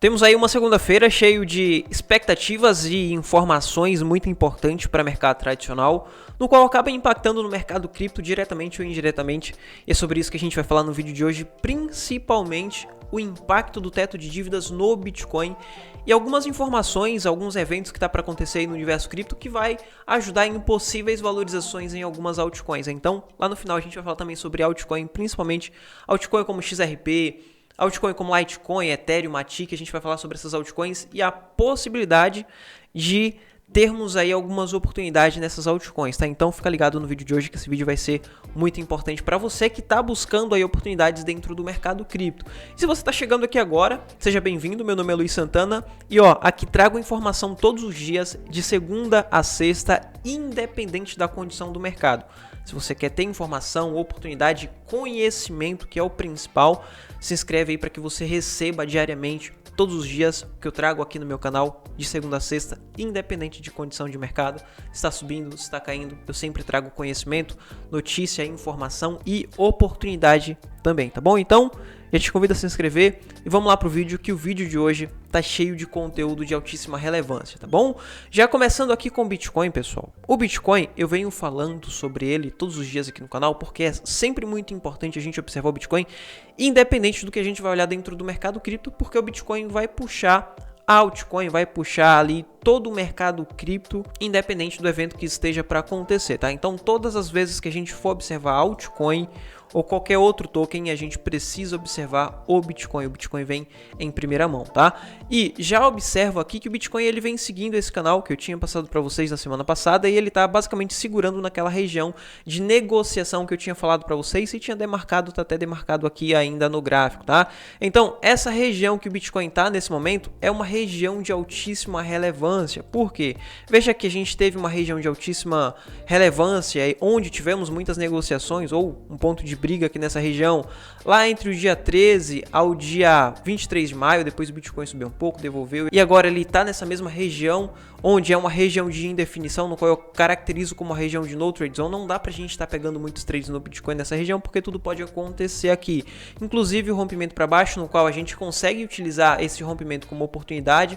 Temos aí uma segunda-feira cheio de expectativas e informações muito importantes para o mercado tradicional, no qual acaba impactando no mercado cripto diretamente ou indiretamente. E é sobre isso que a gente vai falar no vídeo de hoje, principalmente o impacto do teto de dívidas no Bitcoin e algumas informações, alguns eventos que está para acontecer aí no universo cripto que vai ajudar em possíveis valorizações em algumas altcoins. Então, lá no final a gente vai falar também sobre altcoin, principalmente altcoin como XRP, altcoin como Litecoin, Ethereum, Matic, a gente vai falar sobre essas altcoins e a possibilidade de termos aí algumas oportunidades nessas altcoins, tá? Então fica ligado no vídeo de hoje que esse vídeo vai ser muito importante para você que está buscando aí oportunidades dentro do mercado cripto. E se você está chegando aqui agora, seja bem-vindo, meu nome é Luiz Santana e aqui trago informação todos os dias de segunda a sexta, independente da condição do mercado. Se você quer ter informação, oportunidade, conhecimento, que é o principal, se inscreve aí para que você receba diariamente, todos os dias, que eu trago aqui no meu canal, de segunda a sexta, independente de condição de mercado. Se está subindo, se está caindo, eu sempre trago conhecimento, notícia, informação e oportunidade também, tá bom? Então, já te convido a se inscrever e vamos lá pro vídeo, que o vídeo de hoje tá cheio de conteúdo de altíssima relevância, tá bom? Já começando aqui com o Bitcoin, pessoal. O Bitcoin, eu venho falando sobre ele todos os dias aqui no canal, porque é sempre muito importante a gente observar o Bitcoin, independente do que a gente vai olhar dentro do mercado cripto, porque o Bitcoin vai puxar a altcoin, vai puxar ali todo o mercado cripto, independente do evento que esteja para acontecer, tá? Então, todas as vezes que a gente for observar altcoin ou qualquer outro token, a gente precisa observar o Bitcoin. O Bitcoin vem em primeira mão, tá? E já observo aqui que o Bitcoin ele vem seguindo esse canal que eu tinha passado para vocês na semana passada e ele tá basicamente segurando naquela região de negociação que eu tinha falado para vocês e tinha demarcado, tá até demarcado aqui ainda no gráfico, tá? Então, essa região que o Bitcoin tá nesse momento é uma região de altíssima relevância. Por quê? Veja que a gente teve uma região de altíssima relevância onde tivemos muitas negociações ou um ponto de briga aqui nessa região, lá entre o dia 13 ao dia 23 de maio, depois o Bitcoin subiu um pouco, devolveu, e agora ele está nessa mesma região, onde é uma região de indefinição, no qual eu caracterizo como uma região de no trade zone. Não dá pra gente estar pegando muitos trades no Bitcoin nessa região, porque tudo pode acontecer aqui, inclusive o rompimento para baixo, no qual a gente consegue utilizar esse rompimento como oportunidade,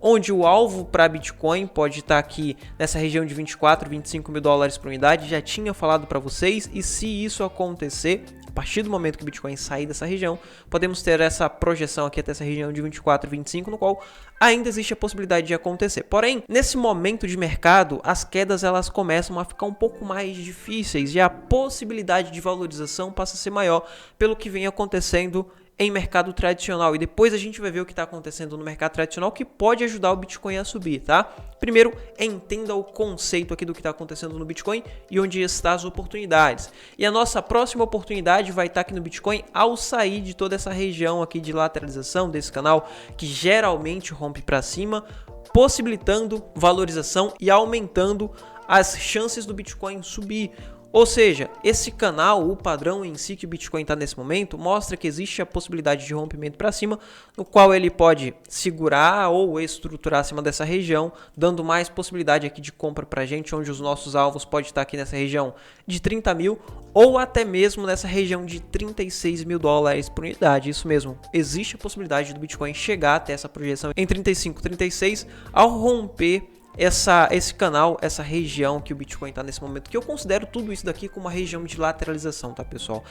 onde o alvo para Bitcoin pode estar aqui nessa região de 24, 25 mil dólares por unidade. Já tinha falado para vocês, e se isso acontecer, a partir do momento que o Bitcoin sair dessa região, podemos ter essa projeção aqui até essa região de 24, 25, no qual ainda existe a possibilidade de acontecer. Porém, nesse momento de mercado, as quedas elas começam a ficar um pouco mais difíceis e a possibilidade de valorização passa a ser maior pelo que vem acontecendo em mercado tradicional, e depois a gente vai ver o que está acontecendo no mercado tradicional que pode ajudar o Bitcoin a subir, tá? Primeiro, entenda o conceito aqui do que está acontecendo no Bitcoin e onde estão as oportunidades. E a nossa próxima oportunidade vai estar aqui no Bitcoin ao sair de toda essa região aqui de lateralização desse canal, que geralmente rompe para cima, possibilitando valorização e aumentando as chances do Bitcoin subir. Ou seja, esse canal, o padrão em si que o Bitcoin está nesse momento, mostra que existe a possibilidade de rompimento para cima, no qual ele pode segurar ou estruturar acima dessa região, dando mais possibilidade aqui de compra para a gente, onde os nossos alvos podem estar aqui nessa região de 30 mil ou até mesmo nessa região de 36 mil dólares por unidade. Isso mesmo, existe a possibilidade do Bitcoin chegar até essa projeção em 35, 36 ao romper esse canal, essa região que o Bitcoin está nesse momento, que eu considero tudo isso daqui como uma região de lateralização, tá, pessoal?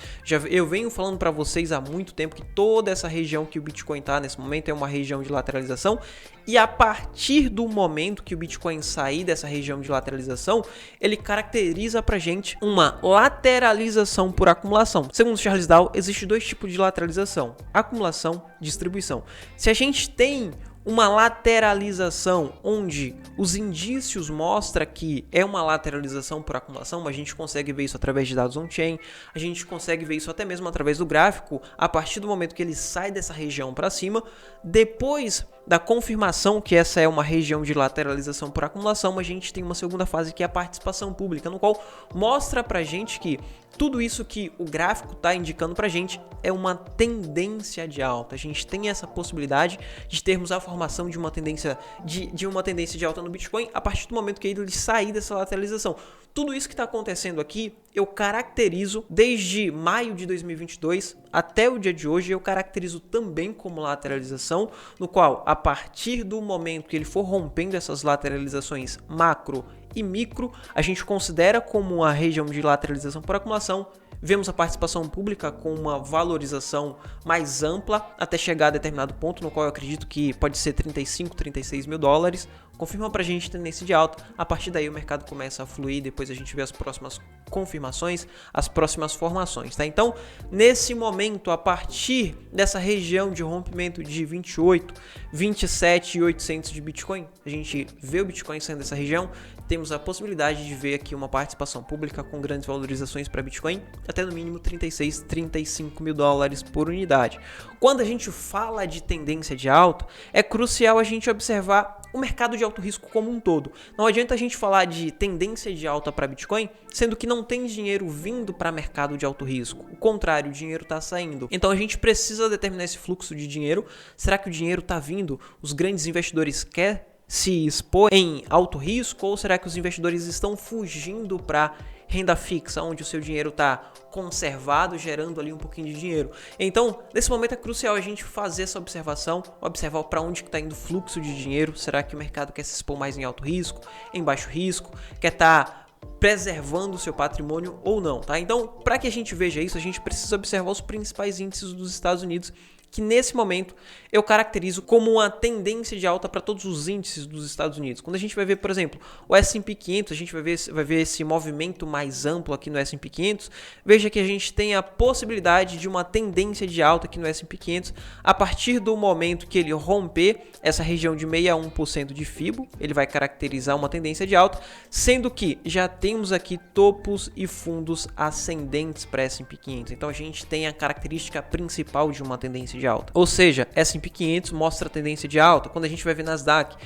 Eu venho falando para vocês há muito tempo que toda essa região que o Bitcoin está nesse momento é uma região de lateralização, e a partir do momento que o Bitcoin sair dessa região de lateralização, ele caracteriza pra gente uma lateralização por acumulação. Segundo Charles Dow, existe dois tipos de lateralização: acumulação e distribuição. Se a gente tem uma lateralização onde os indícios mostram que é uma lateralização por acumulação, a gente consegue ver isso através de dados on-chain, a gente consegue ver isso até mesmo através do gráfico, a partir do momento que ele sai dessa região para cima, depois da confirmação que essa é uma região de lateralização por acumulação, a gente tem uma segunda fase que é a participação pública, no qual mostra pra gente que tudo isso que o gráfico está indicando para a gente é uma tendência de alta. A gente tem essa possibilidade de termos a formação de uma tendência de alta no Bitcoin a partir do momento que ele sair dessa lateralização. Tudo isso que está acontecendo aqui, eu caracterizo desde maio de 2022 até o dia de hoje, eu caracterizo também como lateralização, no qual, a partir do momento que ele for rompendo essas lateralizações macro e micro, a gente considera como uma região de lateralização por acumulação. Vemos a participação pública com uma valorização mais ampla até chegar a determinado ponto, no qual eu acredito que pode ser 35, 36 mil dólares. Confirma pra gente tendência de alta, a partir daí o mercado começa a fluir, depois a gente vê as próximas confirmações, as próximas formações, tá? Então, nesse momento, a partir dessa região de rompimento de 28, 27 e 800 de Bitcoin, a gente vê o Bitcoin saindo dessa região, temos a possibilidade de ver aqui uma participação pública com grandes valorizações para Bitcoin, até no mínimo 36, 35 mil dólares por unidade. Quando a gente fala de tendência de alta, é crucial a gente observar o mercado de alto risco como um todo. Não adianta a gente falar de tendência de alta para Bitcoin, sendo que não tem dinheiro vindo para mercado de alto risco. O contrário, o dinheiro está saindo. Então a gente precisa determinar esse fluxo de dinheiro. Será que o dinheiro está vindo? Os grandes investidores querem se expor em alto risco, ou será que os investidores estão fugindo para renda fixa, onde o seu dinheiro está conservado, gerando ali um pouquinho de dinheiro? Então, nesse momento é crucial a gente fazer essa observação, observar para onde está indo o fluxo de dinheiro. Será que o mercado quer se expor mais em alto risco, em baixo risco, quer estar preservando o seu patrimônio ou não, tá? Então, para que a gente veja isso, a gente precisa observar os principais índices dos Estados Unidos, que nesse momento eu caracterizo como uma tendência de alta para todos os índices dos Estados Unidos. Quando a gente vai ver, por exemplo, o S&P 500, a gente vai ver esse movimento mais amplo aqui no S&P 500, veja que a gente tem a possibilidade de uma tendência de alta aqui no S&P 500 a partir do momento que ele romper essa região de 61% de FIBO, ele vai caracterizar uma tendência de alta, sendo que já temos aqui topos e fundos ascendentes para S&P 500. Então a gente tem a característica principal de uma tendência de alta. Ou seja, S&P 500 mostra a tendência de alta. Quando a gente vai ver Nasdaq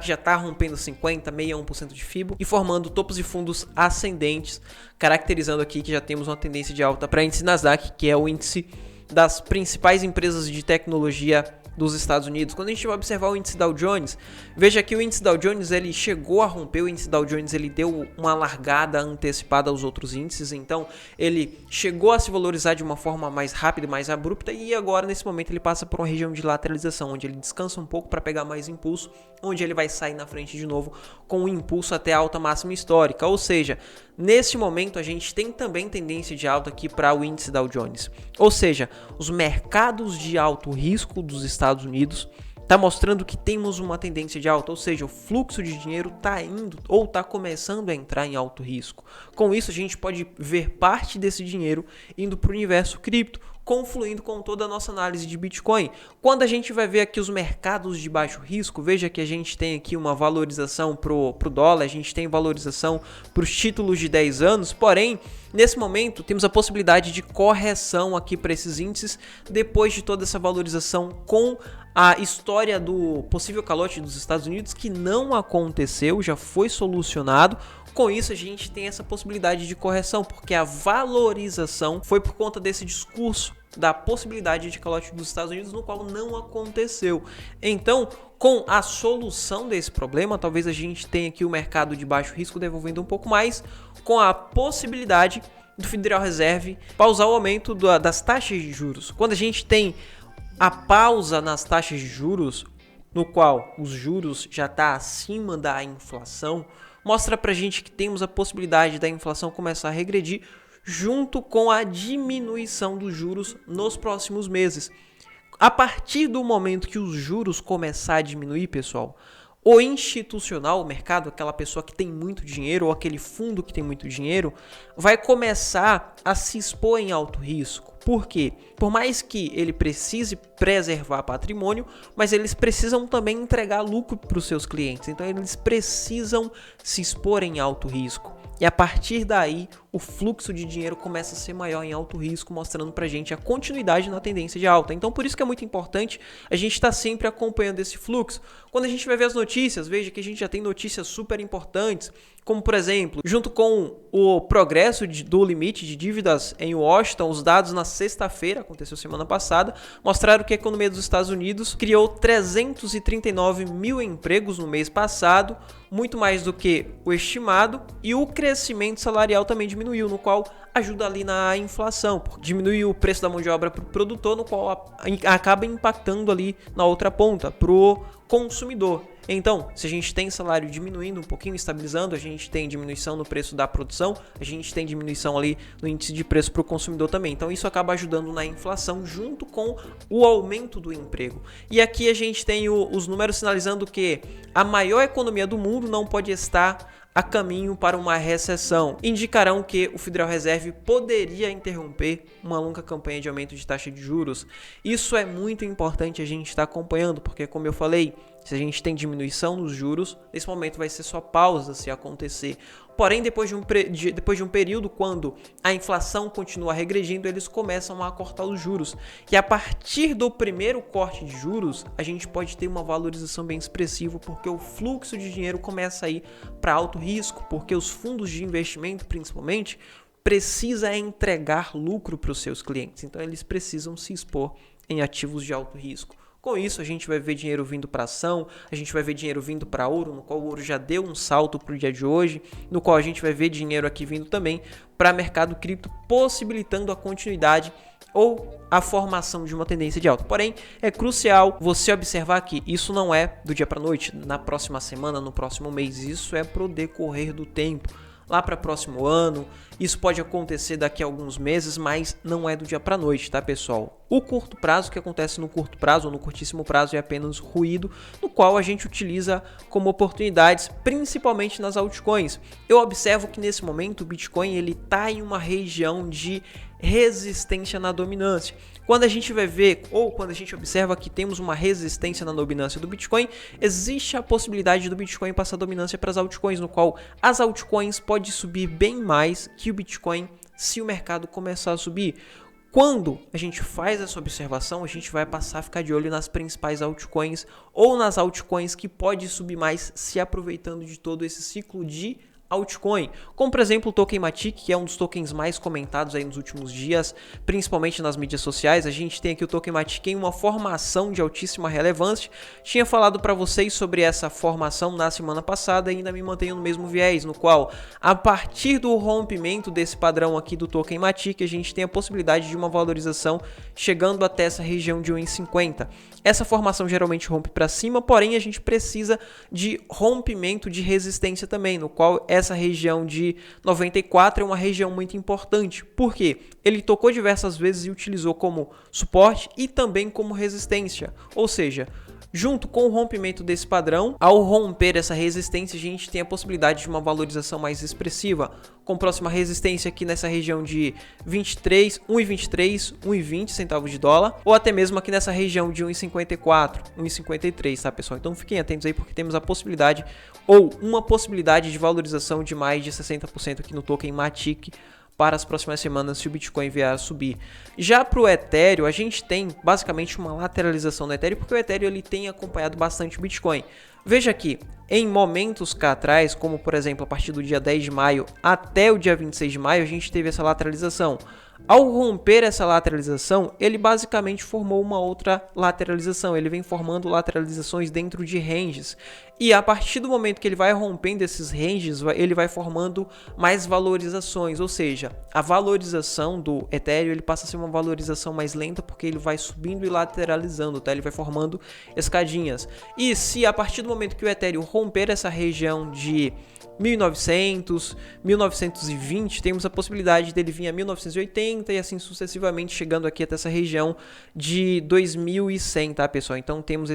já está rompendo 50, 61% de FIBO e formando topos e fundos ascendentes, caracterizando aqui que já temos uma tendência de alta para índice Nasdaq, que é o índice das principais empresas de tecnologia dos Estados Unidos. Quando a gente vai observar o índice Dow Jones, veja que o índice Dow Jones ele chegou a romper, o índice Dow Jones ele deu uma largada antecipada aos outros índices, então ele chegou a se valorizar de uma forma mais rápida e mais abrupta, e agora nesse momento ele passa por uma região de lateralização, onde ele descansa um pouco para pegar mais impulso, onde ele vai sair na frente de novo com um impulso até a alta máxima histórica. Ou seja, nesse momento a gente tem também tendência de alta aqui para o índice Dow Jones. Ou seja, os mercados de alto risco dos Estados Unidos está mostrando que temos uma tendência de alta, ou seja, o fluxo de dinheiro está indo ou está começando a entrar em alto risco. Com isso a gente pode ver parte desse dinheiro indo para o universo cripto, confluindo com toda a nossa análise de Bitcoin. Quando a gente vai ver aqui os mercados de baixo risco, veja que a gente tem aqui uma valorização pro dólar, a gente tem valorização para os títulos de 10 anos, porém, nesse momento temos a possibilidade de correção aqui para esses índices, depois de toda essa valorização com a história do possível calote dos Estados Unidos, que não aconteceu, já foi solucionado. Com isso a gente tem essa possibilidade de correção, porque a valorização foi por conta desse discurso da possibilidade de calote dos Estados Unidos, no qual não aconteceu. Então, com a solução desse problema, talvez a gente tenha aqui o mercado de baixo risco devolvendo um pouco mais, com a possibilidade do Federal Reserve pausar o aumento das taxas de juros. Quando a gente tem a pausa nas taxas de juros, no qual os juros já está acima da inflação, mostra pra gente que temos a possibilidade da inflação começar a regredir junto com a diminuição dos juros nos próximos meses. A partir do momento que os juros começar a diminuir, pessoal, o institucional, o mercado, aquela pessoa que tem muito dinheiro ou aquele fundo que tem muito dinheiro, vai começar a se expor em alto risco. Por quê? Por mais que ele precise preservar patrimônio, mas eles precisam também entregar lucro para os seus clientes. Então eles precisam se expor em alto risco. E a partir daí, o fluxo de dinheiro começa a ser maior em alto risco, mostrando pra gente a continuidade na tendência de alta. Então, por isso que é muito importante a gente estar sempre acompanhando esse fluxo. Quando a gente vai ver as notícias, veja que a gente já tem notícias super importantes, como, por exemplo, junto com o progresso do limite de dívidas em Washington, os dados na sexta-feira, aconteceu semana passada, mostraram que a economia dos Estados Unidos criou 339 mil empregos no mês passado, muito mais do que o estimado, e o crescimento salarial também diminuiu, no qual ajuda ali na inflação, diminui o preço da mão de obra para o produtor, no qual acaba impactando ali na outra ponta, para o consumidor. Então, se a gente tem salário diminuindo um pouquinho, estabilizando, a gente tem diminuição no preço da produção, a gente tem diminuição ali no índice de preço para o consumidor também. Então, isso acaba ajudando na inflação junto com o aumento do emprego. E aqui a gente tem os números sinalizando que a maior economia do mundo não pode estar a caminho para uma recessão. Indicarão que o Federal Reserve poderia interromper uma longa campanha de aumento de taxa de juros. Isso é muito importante a gente estar acompanhando, porque, como eu falei, se a gente tem diminuição nos juros, nesse momento vai ser só pausa se acontecer. Porém, depois de um período, quando a inflação continua regredindo, eles começam a cortar os juros. E a partir do primeiro corte de juros, a gente pode ter uma valorização bem expressiva, porque o fluxo de dinheiro começa a ir para alto risco, porque os fundos de investimento, principalmente, precisa entregar lucro para os seus clientes. Então, eles precisam se expor em ativos de alto risco. Com isso, a gente vai ver dinheiro vindo para ação, a gente vai ver dinheiro vindo para ouro, no qual o ouro já deu um salto para o dia de hoje, no qual a gente vai ver dinheiro aqui vindo também para mercado cripto, possibilitando a continuidade ou a formação de uma tendência de alta. Porém, é crucial você observar que isso não é do dia para a noite, na próxima semana, no próximo mês, isso é pro decorrer do tempo. Lá para o próximo ano, isso pode acontecer daqui a alguns meses, mas não é do dia para a noite, tá, pessoal? O curto prazo, o que acontece no curto prazo ou no curtíssimo prazo, é apenas ruído, no qual a gente utiliza como oportunidades, principalmente nas altcoins. Eu observo que nesse momento o Bitcoin ele está em uma região de resistência na dominância. Quando a gente vai ver, ou quando a gente observa que temos uma resistência na dominância do Bitcoin, existe a possibilidade do Bitcoin passar dominância para as altcoins, no qual as altcoins podem subir bem mais que o Bitcoin se o mercado começar a subir. Quando a gente faz essa observação, a gente vai passar a ficar de olho nas principais altcoins ou nas altcoins que pode subir mais se aproveitando de todo esse ciclo de altcoin, como por exemplo o Token Matic, que é um dos tokens mais comentados aí nos últimos dias, principalmente nas mídias sociais. A gente tem aqui o Token Matic em uma formação de altíssima relevância. Tinha falado para vocês sobre essa formação na semana passada e ainda me mantenho no mesmo viés, no qual a partir do rompimento desse padrão aqui do Token Matic, a gente tem a possibilidade de uma valorização chegando até essa região de 1,50. Essa formação geralmente rompe para cima, porém a gente precisa de rompimento de resistência também, no qual essa região de 94 é uma região muito importante. Por quê? Ele tocou diversas vezes e utilizou como suporte e também como resistência. Ou seja, junto com o rompimento desse padrão, ao romper essa resistência, a gente tem a possibilidade de uma valorização mais expressiva, com próxima resistência aqui nessa região de 1,23, 1,20 centavos de dólar, ou até mesmo aqui nessa região de 1,54, 1,53, tá, pessoal? Então fiquem atentos aí, porque temos a possibilidade, ou uma possibilidade de valorização de mais de 60% aqui no token Matic, para as próximas semanas se o Bitcoin vier a subir. Já para o Ethereum, a gente tem basicamente uma lateralização no Ethereum, porque o Ethereum ele tem acompanhado bastante o Bitcoin. Veja aqui, em momentos cá atrás, como por exemplo a partir do dia 10 de maio até o dia 26 de maio, a gente teve essa lateralização. Ao romper essa lateralização, ele basicamente formou uma outra lateralização. Ele vem formando lateralizações dentro de ranges. E a partir do momento que ele vai rompendo esses ranges, ele vai formando mais valorizações. Ou seja, a valorização do Ethereum ele passa a ser uma valorização mais lenta, porque ele vai subindo e lateralizando, tá? Ele vai formando escadinhas. E se a partir do momento que o Ethereum romper essa região de 1900, 1920, temos a possibilidade dele vir a 1980 e assim sucessivamente, chegando aqui até essa região de 2100, tá, pessoal? Então temos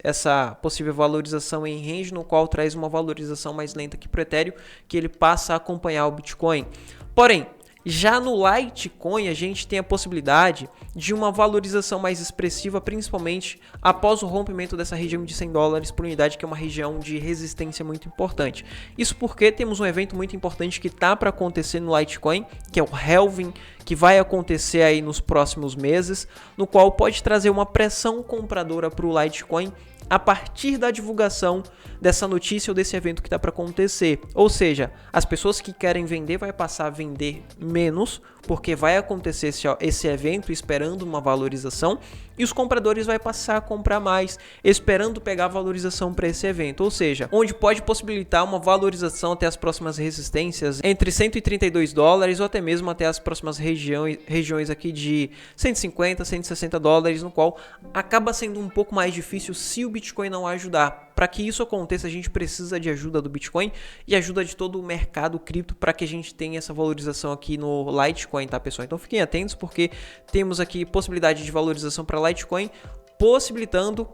essa possível valorização em range, no qual traz uma valorização mais lenta aqui para o Ethereum, que ele passa a acompanhar o Bitcoin. Porém, Já no Litecoin, a gente tem a possibilidade de uma valorização mais expressiva, principalmente após o rompimento dessa região de $100 por unidade, que é uma região de resistência muito importante. Isso porque temos um evento muito importante que está para acontecer no Litecoin, que é o Halving, que vai acontecer aí nos próximos meses, no qual pode trazer uma pressão compradora para o Litecoin a partir da divulgação dessa notícia ou desse evento que está para acontecer. Ou seja, as pessoas que querem vender vai passar a vender menos, porque vai acontecer esse evento esperando uma valorização, e os compradores vai passar a comprar mais, esperando pegar valorização para esse evento. Ou seja, onde pode possibilitar uma valorização até as próximas resistências entre $132 ou até mesmo até as próximas regiões aqui de $150, $160, no qual acaba sendo um pouco mais difícil se o Bitcoin não ajudar. Para que isso aconteça, a gente precisa de ajuda do Bitcoin e ajuda de todo o mercado cripto para que a gente tenha essa valorização aqui no Litecoin, tá, pessoal? Então fiquem atentos, porque temos aqui possibilidade de valorização para Litecoin, possibilitando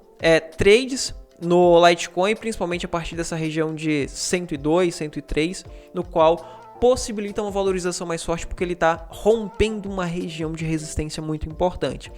trades no Litecoin, principalmente a partir dessa região de 102, 103, no qual possibilita uma valorização mais forte, porque ele está rompendo uma região de resistência muito importante.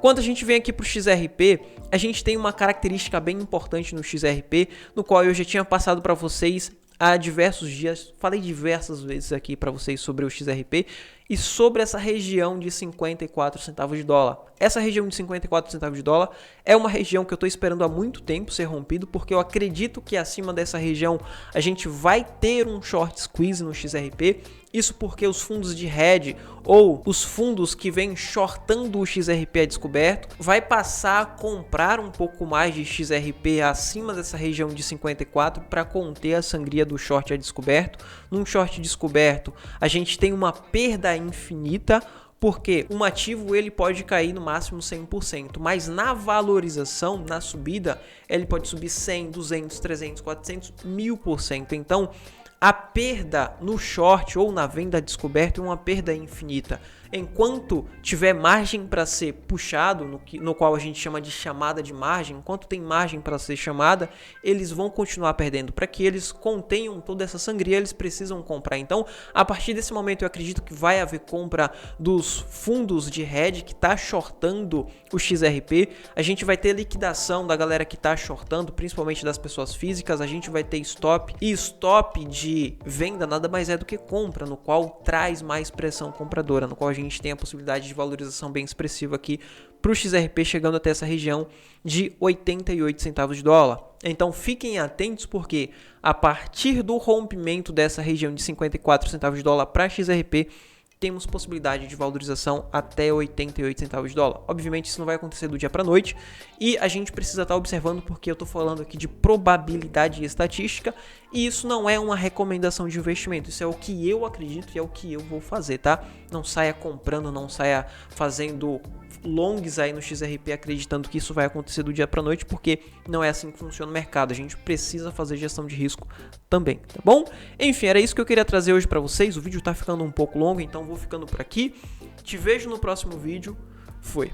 Quando a gente vem aqui para o XRP, a gente tem uma característica bem importante no XRP, no qual eu já tinha passado para vocês há diversos dias, falei diversas vezes aqui para vocês sobre o XRP e sobre essa região de 54 centavos de dólar. Essa região de 54 centavos de dólar é uma região que eu estou esperando há muito tempo ser rompido, porque eu acredito que acima dessa região a gente vai ter um short squeeze no XRP. Isso porque os fundos de hedge ou os fundos que vêm shortando o XRP a descoberto vai passar a comprar um pouco mais de XRP acima dessa região de 54 para conter a sangria do short a descoberto. Num short descoberto, a gente tem uma perda infinita, porque um ativo ele pode cair no máximo 100%, mas na valorização, na subida, ele pode subir 100, 200, 300, 400, 1000%. Então, a perda no short ou na venda descoberta é uma perda infinita. Enquanto tiver margem para ser puxado, no qual a gente chama de chamada de margem, enquanto tem margem para ser chamada, eles vão continuar perdendo. Para que eles contenham toda essa sangria, eles precisam comprar. Então, a partir desse momento, eu acredito que vai haver compra dos fundos de hedge que está shortando o XRP. A gente vai ter liquidação da galera que está shortando, principalmente das pessoas físicas. A gente vai ter stop. E stop de venda nada mais é do que compra, no qual traz mais pressão compradora, no qual a gente tem a possibilidade de valorização bem expressiva aqui para o XRP, chegando até essa região de 88 centavos de dólar. Então fiquem atentos, porque a partir do rompimento dessa região de 54 centavos de dólar para XRP, temos possibilidade de valorização até 88 centavos de dólar. Obviamente isso não vai acontecer do dia para a noite e a gente precisa estar observando, porque eu estou falando aqui de probabilidade estatística e isso não é uma recomendação de investimento, isso é o que eu acredito e é o que eu vou fazer, tá? Não saia comprando, não saia fazendo longs aí no XRP acreditando que isso vai acontecer do dia para a noite, porque não é assim que funciona o mercado. A gente precisa fazer gestão de risco também, tá bom? Enfim, era isso que eu queria trazer hoje para vocês. O vídeo tá ficando um pouco longo, então vou ficando por aqui. Te vejo no próximo vídeo. Fui!